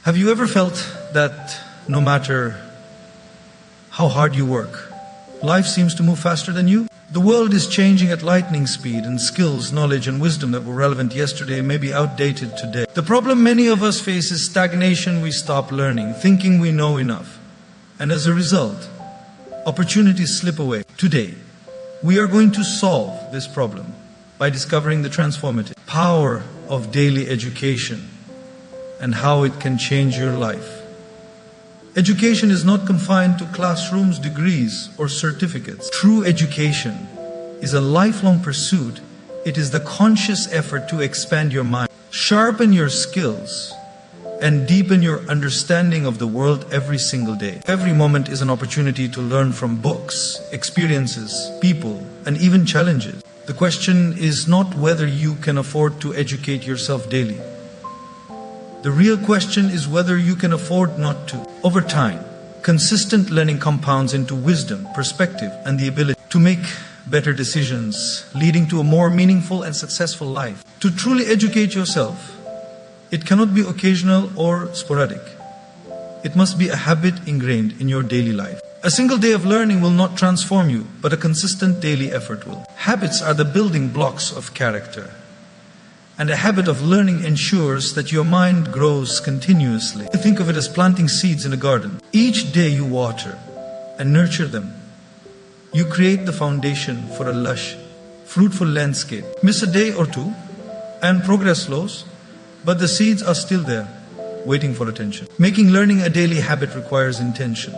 Have you ever felt that no matter how hard you work, life seems to move faster than you? The world is changing at lightning speed, and skills, knowledge, and wisdom that were relevant yesterday may be outdated today. The problem many of us face is stagnation. We stop learning, thinking we know enough. And as a result, opportunities slip away. Today, we are going to solve this problem by discovering the transformative power of daily education and how it can change your life. Education is not confined to classrooms, degrees, or certificates. True education is a lifelong pursuit. It is the conscious effort to expand your mind, sharpen your skills, and deepen your understanding of the world every single day. Every moment is an opportunity to learn from books, experiences, people, and even challenges. The question is not whether you can afford to educate yourself daily. The real question is whether you can afford not to. Over time, consistent learning compounds into wisdom, perspective, and the ability to make better decisions, leading to a more meaningful and successful life. To truly educate yourself, it cannot be occasional or sporadic. It must be a habit ingrained in your daily life. A single day of learning will not transform you, but a consistent daily effort will. Habits are the building blocks of character. And a habit of learning ensures that your mind grows continuously. Think of it as planting seeds in a garden. Each day you water and nurture them. You create the foundation for a lush, fruitful landscape. Miss a day or two and progress slows, but the seeds are still there, waiting for attention. Making learning a daily habit requires intention.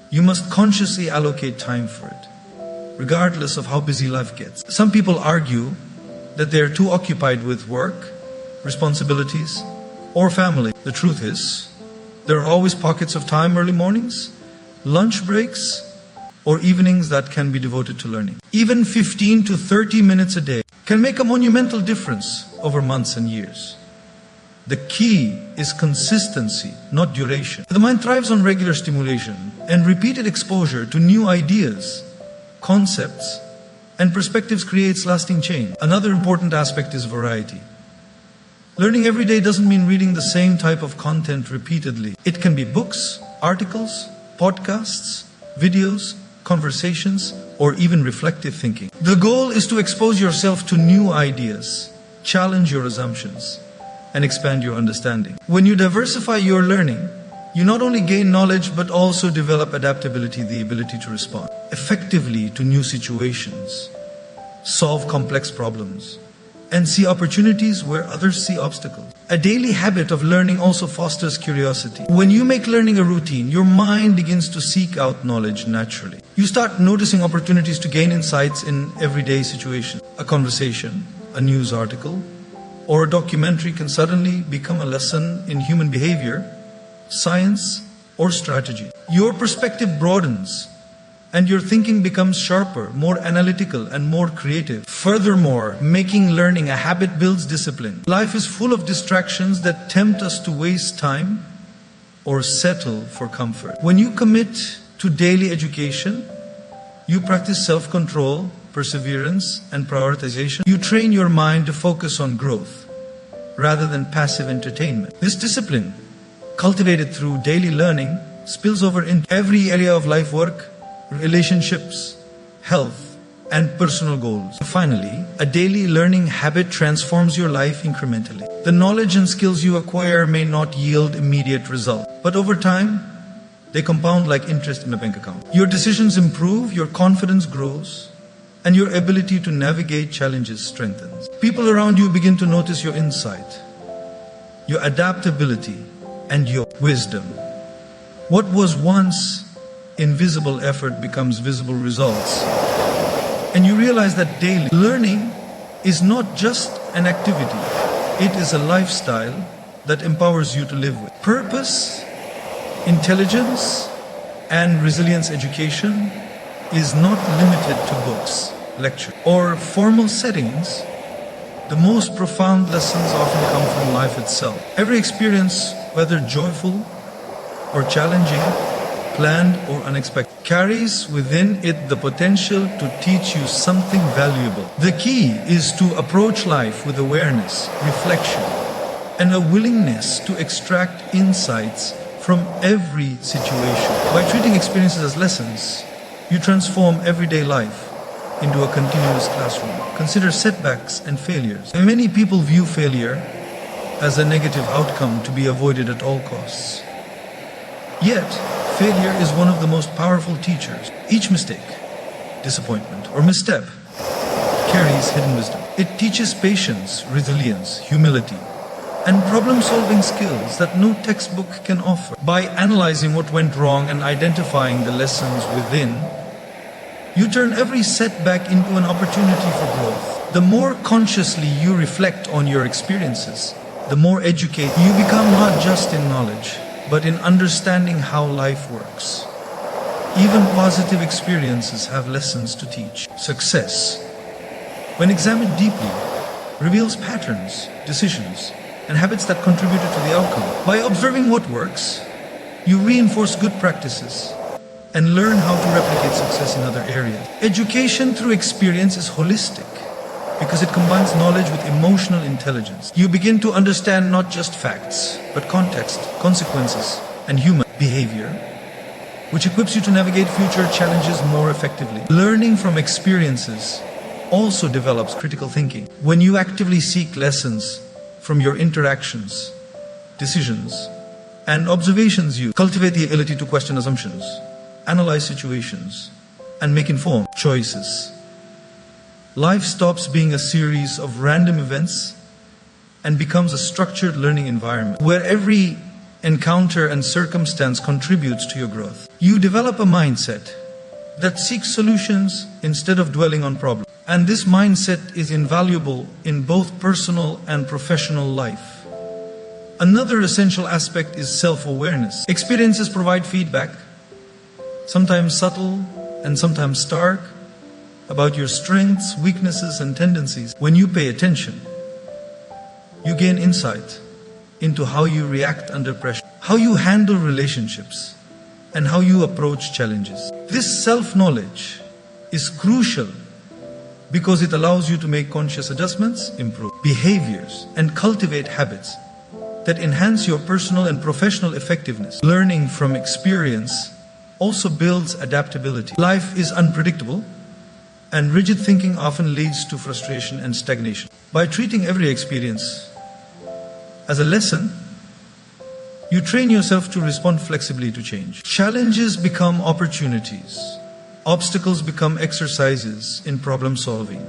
You must consciously allocate time for it, regardless of how busy life gets. Some people argue that they are too occupied with work, responsibilities, or family. The truth is, there are always pockets of time, early mornings, lunch breaks, or evenings that can be devoted to learning. Even 15 to 30 minutes a day can make a monumental difference over months and years. The key is consistency, not duration. The mind thrives on regular stimulation and repeated exposure to new ideas, concepts, and perspectives creates lasting change. Another important aspect is variety. Learning every day doesn't mean reading the same type of content repeatedly. It can be books, articles, podcasts, videos, conversations, or even reflective thinking. The goal is to expose yourself to new ideas, challenge your assumptions, and expand your understanding. When you diversify your learning, you not only gain knowledge but also develop adaptability, the ability to respond effectively to new situations, solve complex problems, and see opportunities where others see obstacles. A daily habit of learning also fosters curiosity. When you make learning a routine, your mind begins to seek out knowledge naturally. You start noticing opportunities to gain insights in everyday situations. A conversation, a news article, or a documentary can suddenly become a lesson in human behavior, science, or strategy. Your perspective broadens and your thinking becomes sharper, more analytical, and more creative. Furthermore, making learning a habit builds discipline. Life is full of distractions that tempt us to waste time or settle for comfort. When you commit to daily education, you practice self-control, perseverance, and prioritization. You train your mind to focus on growth rather than passive entertainment. This discipline, cultivated through daily learning, spills over in every area of life: work, relationships, health, and personal goals. Finally, a daily learning habit transforms your life incrementally. The knowledge and skills you acquire may not yield immediate results, but over time, they compound like interest in a bank account. Your decisions improve, your confidence grows, and your ability to navigate challenges strengthens. People around you begin to notice your insight, your adaptability, and your wisdom. What was once invisible effort becomes visible results. And you realize that daily learning is not just an activity, it is a lifestyle that empowers you to live with purpose, intelligence, and resilience. Education is not limited to books, lectures, or formal settings. The most profound lessons often come from life itself. Every experience, whether joyful or challenging, planned or unexpected, carries within it the potential to teach you something valuable. The key is to approach life with awareness, reflection, and a willingness to extract insights from every situation. By treating experiences as lessons, you transform everyday life into a continuous classroom. Consider setbacks and failures. Many people view failure as a negative outcome to be avoided at all costs. Yet, failure is one of the most powerful teachers. Each mistake, disappointment, or misstep carries hidden wisdom. It teaches patience, resilience, humility, and problem-solving skills that no textbook can offer. By analyzing what went wrong and identifying the lessons within, you turn every setback into an opportunity for growth. The more consciously you reflect on your experiences, the more educated you become, not just in knowledge, but in understanding how life works. Even positive experiences have lessons to teach. Success, when examined deeply, reveals patterns, decisions, and habits that contributed to the outcome. By observing what works, you reinforce good practices and learn how to replicate success in other areas. Education through experience is holistic because it combines knowledge with emotional intelligence. You begin to understand not just facts, but context, consequences, and human behavior, which equips you to navigate future challenges more effectively. Learning from experiences also develops critical thinking. When you actively seek lessons from your interactions, decisions, and observations, you cultivate the ability to question assumptions, analyze situations, and make informed choices. Life stops being a series of random events and becomes a structured learning environment where every encounter and circumstance contributes to your growth. You develop a mindset that seeks solutions instead of dwelling on problems. And this mindset is invaluable in both personal and professional life. Another essential aspect is self-awareness. Experiences provide feedback, sometimes subtle and sometimes stark, about your strengths, weaknesses, and tendencies. When you pay attention, you gain insight into how you react under pressure, how you handle relationships, and how you approach challenges. This self-knowledge is crucial because it allows you to make conscious adjustments, improve behaviors, and cultivate habits that enhance your personal and professional effectiveness. Learning from experience also builds adaptability. Life is unpredictable, and rigid thinking often leads to frustration and stagnation. By treating every experience as a lesson, you train yourself to respond flexibly to change. Challenges become opportunities. Obstacles become exercises in problem solving,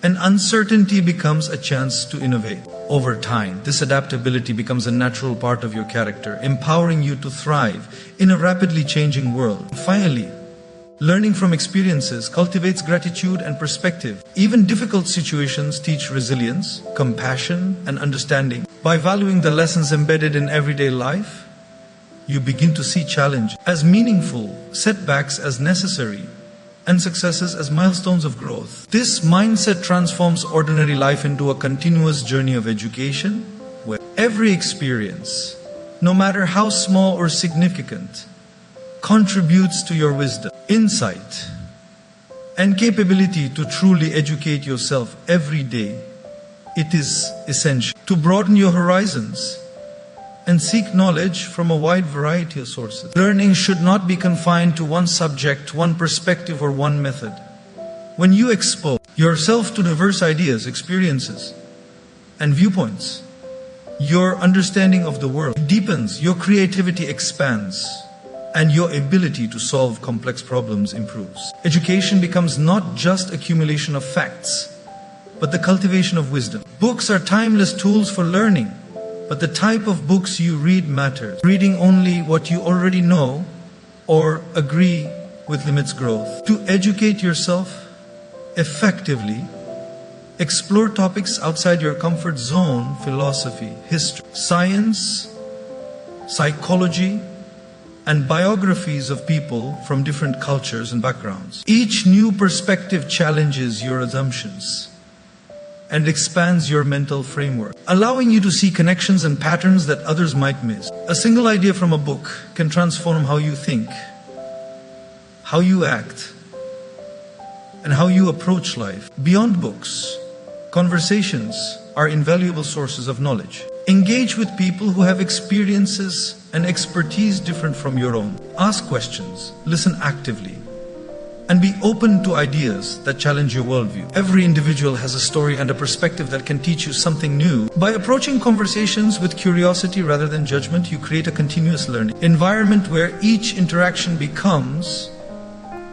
and uncertainty becomes a chance to innovate. Over time, this adaptability becomes a natural part of your character, empowering you to thrive in a rapidly changing world. Finally, learning from experiences cultivates gratitude and perspective. Even difficult situations teach resilience, compassion, and understanding. By valuing the lessons embedded in everyday life, you begin to see challenge as meaningful, setbacks as necessary, and successes as milestones of growth. This mindset transforms ordinary life into a continuous journey of education, where every experience, no matter how small or significant, contributes to your wisdom, insight, and capability to truly educate yourself every day. It is essential to broaden your horizons and seek knowledge from a wide variety of sources. Learning should not be confined to one subject, one perspective, or one method. When you expose yourself to diverse ideas, experiences, and viewpoints, your understanding of the world deepens, your creativity expands, and your ability to solve complex problems improves. Education becomes not just accumulation of facts, but the cultivation of wisdom. Books are timeless tools for learning, but the type of books you read matters. Reading only what you already know or agree with limits growth. To educate yourself effectively, explore topics outside your comfort zone: philosophy, history, science, psychology, and biographies of people from different cultures and backgrounds. Each new perspective challenges your assumptions and expands your mental framework, allowing you to see connections and patterns that others might miss. A single idea from a book can transform how you think, how you act, and how you approach life. Beyond books, conversations are invaluable sources of knowledge. Engage with people who have experiences and expertise different from your own. Ask questions, listen actively, and be open to ideas that challenge your worldview. Every individual has a story and a perspective that can teach you something new. By approaching conversations with curiosity rather than judgment, you create a continuous learning environment where each interaction becomes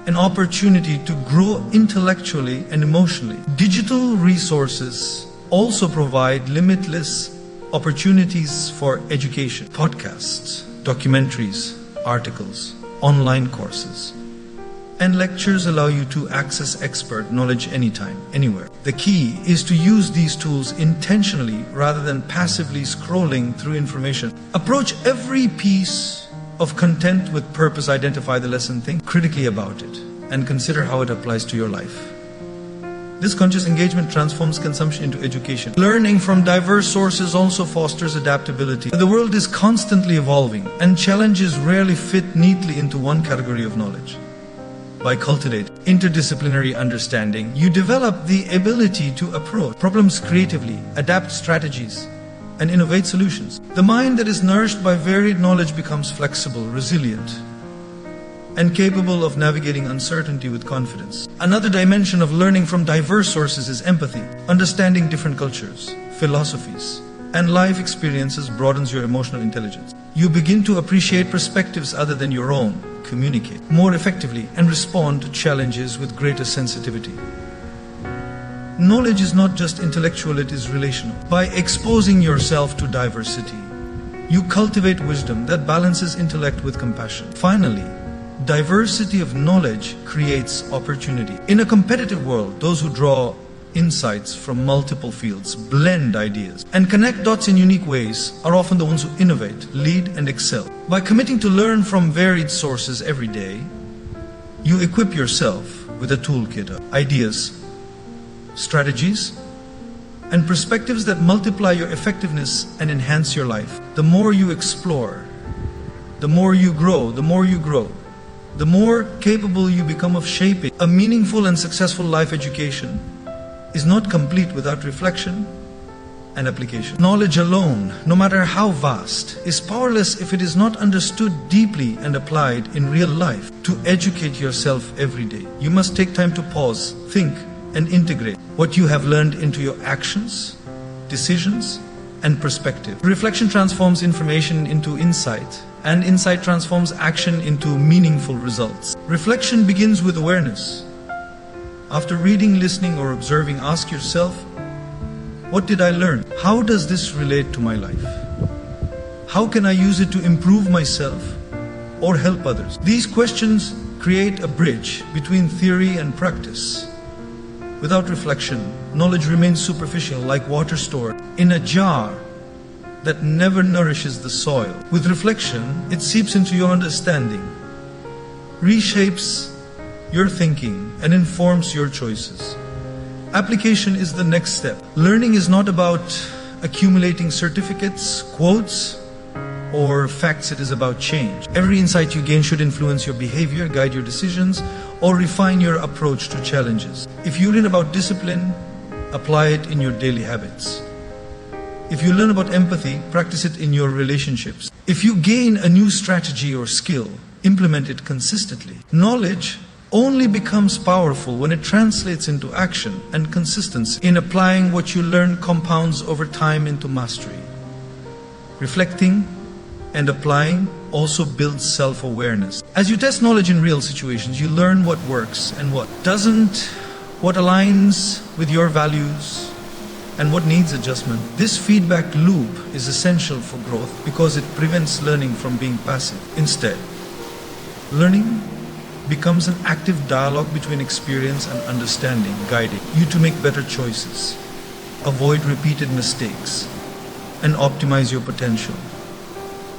an opportunity to grow intellectually and emotionally. Digital resources also provide limitless opportunities for education. Podcasts, documentaries, articles, online courses, and lectures allow you to access expert knowledge anytime, anywhere. The key is to use these tools intentionally rather than passively scrolling through information. Approach every piece of content with purpose. Identify the lesson, think critically about it, and consider how it applies to your life. This conscious engagement transforms consumption into education. Learning from diverse sources also fosters adaptability. The world is constantly evolving, and challenges rarely fit neatly into one category of knowledge. By cultivating interdisciplinary understanding, you develop the ability to approach problems creatively, adapt strategies, and innovate solutions. The mind that is nourished by varied knowledge becomes flexible, resilient, and capable of navigating uncertainty with confidence. Another dimension of learning from diverse sources is empathy. Understanding different cultures, philosophies, and life experiences broadens your emotional intelligence. You begin to appreciate perspectives other than your own, communicate more effectively, and respond to challenges with greater sensitivity. Knowledge is not just intellectual, it is relational. By exposing yourself to diversity, you cultivate wisdom that balances intellect with compassion. Finally, diversity of knowledge creates opportunity. In a competitive world, those who draw insights from multiple fields, blend ideas, and connect dots in unique ways are often the ones who innovate, lead, and excel. By committing to learn from varied sources every day, you equip yourself with a toolkit of ideas, strategies, and perspectives that multiply your effectiveness and enhance your life. The more you explore, the more you grow, the more capable you become of shaping. A meaningful and successful life education is not complete without reflection and application. Knowledge alone, no matter how vast, is powerless if it is not understood deeply and applied in real life. To educate yourself every day, you must take time to pause, think, and integrate what you have learned into your actions, decisions, and perspective. Reflection transforms information into insight, and insight transforms action into meaningful results. Reflection begins with awareness. After reading, listening, or observing, ask yourself, what did I learn? How does this relate to my life? How can I use it to improve myself or help others? These questions create a bridge between theory and practice. Without reflection, knowledge remains superficial, like water stored in a jar that never nourishes the soil. With reflection, it seeps into your understanding, reshapes your thinking, and informs your choices. Application is the next step. Learning is not about accumulating certificates, quotes, or facts. It is about change. Every insight you gain should influence your behavior, guide your decisions, or refine your approach to challenges. If you learn about discipline, apply it in your daily habits. If you learn about empathy, practice it in your relationships. If you gain a new strategy or skill, implement it consistently. Knowledge only becomes powerful when it translates into action, and consistency in applying what you learn compounds over time into mastery. Reflecting and applying also builds self-awareness. As you test knowledge in real situations, you learn what works and what doesn't, what aligns with your values, and what needs adjustment. This feedback loop is essential for growth because it prevents learning from being passive. Instead, learning becomes an active dialogue between experience and understanding, guiding you to make better choices, avoid repeated mistakes, and optimize your potential.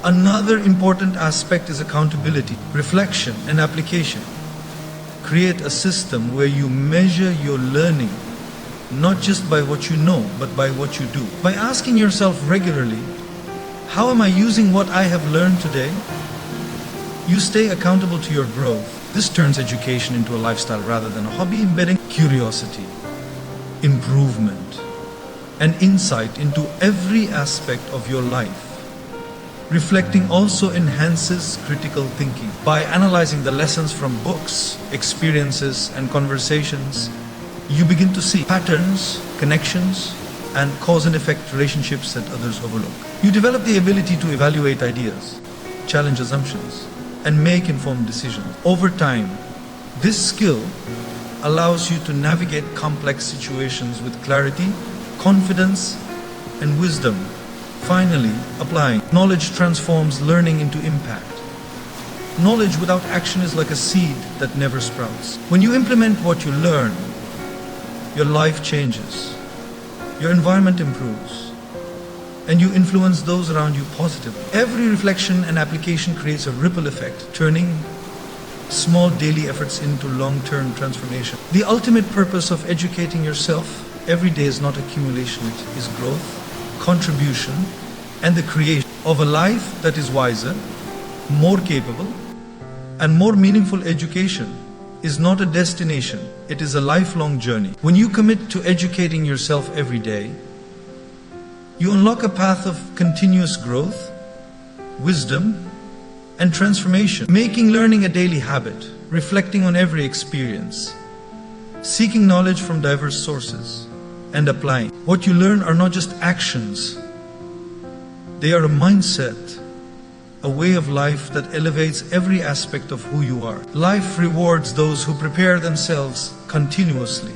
Another important aspect is accountability. Reflection and application create a system where you measure your learning not just by what you know, but by what you do. By asking yourself regularly, how am I using what I have learned today? You stay accountable to your growth. This turns education into a lifestyle rather than a hobby, embedding curiosity, improvement, and insight into every aspect of your life. Reflecting also enhances critical thinking. By analyzing the lessons from books, experiences, and conversations, you begin to see patterns, connections, and cause and effect relationships that others overlook. You develop the ability to evaluate ideas, challenge assumptions, and make informed decisions. Over time, this skill allows you to navigate complex situations with clarity, confidence, and wisdom. Finally, applying. Knowledge transforms learning into impact. Knowledge without action is like a seed that never sprouts. When you implement what you learn, your life changes, your environment improves, and you influence those around you positively. Every reflection and application creates a ripple effect, turning small daily efforts into long-term transformation. The ultimate purpose of educating yourself every day is not accumulation, it is growth, contribution, and the creation of a life that is wiser, more capable, and more meaningful. Education is not a destination, it is a lifelong journey. When you commit to educating yourself every day, you unlock a path of continuous growth, wisdom, and transformation, making learning a daily habit, reflecting on every experience, seeking knowledge from diverse sources, and applying. What you learn are not just actions, they are a mindset, a way of life that elevates every aspect of who you are. Life rewards those who prepare themselves continuously.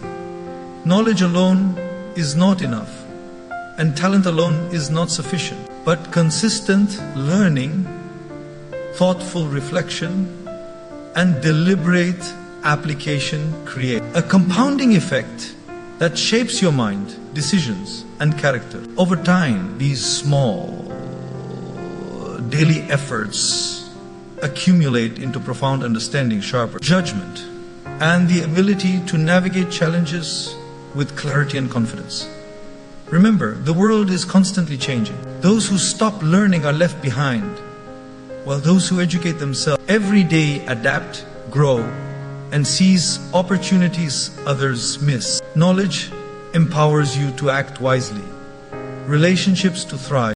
Knowledge alone is not enough, and talent alone is not sufficient. But consistent learning, thoughtful reflection, and deliberate application create a compounding effect that shapes your mind, decisions, and character. Over time, these small daily efforts accumulate into profound understanding, sharper judgment, and the ability to navigate challenges with clarity and confidence. Remember, the world is constantly changing. Those who stop learning are left behind, while those who educate themselves every day adapt, grow, and seize opportunities others miss. Knowledge empowers you to act wisely, relationships to thrive,